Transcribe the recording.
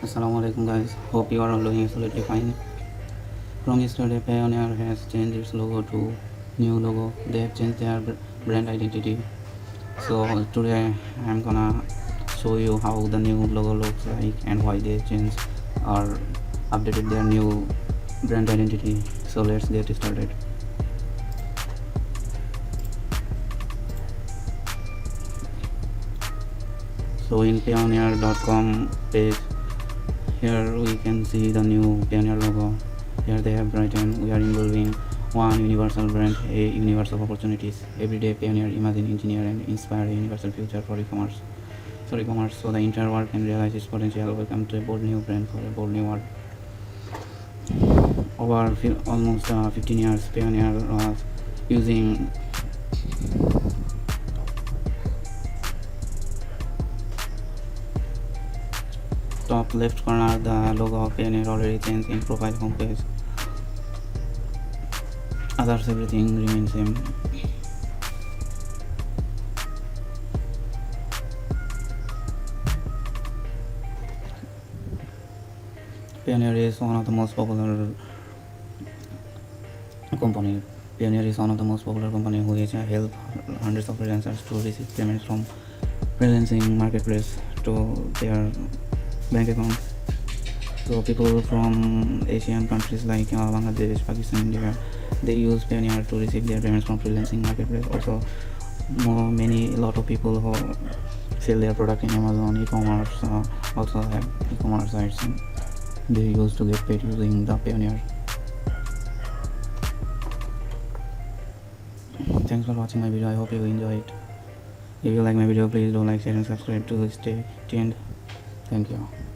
Assalamualaikum guys, hope you are all doing absolutely fine. From yesterday, Payoneer has changed its logo to new logo. They have changed their brand identity. So today I'm gonna show you how the new logo looks like and why they changed or updated their new brand identity. So let's get started. So in Payoneer.com page, here we can see the new Payoneer logo. Here they have written, "We are involving one universal brand, a universe of opportunities. Every day Payoneer imagine, engineer and inspire a universal future for e-commerce. So the entire world can realize its potential. Welcome to a bold new brand for a bold new world." Over almost 15 years, Payoneer was using top left corner the logo of Payoneer already changed in profile homepage. Others everything remains same. Payoneer is one of the most popular company. Payoneer is one of the most popular company who has helped hundreds of freelancers to receive payments from freelancing marketplace to their bank account. So people from Asian countries like Bangladesh, Pakistan, India, they use Payoneer to receive their payments from freelancing marketplace. Also, a lot of people who sell their product in Amazon e-commerce also have e-commerce sites and they used to get paid using the Payoneer. Thanks for watching my video. I hope you enjoy it. If you like my video, please do like, share and subscribe to stay tuned. Thank you.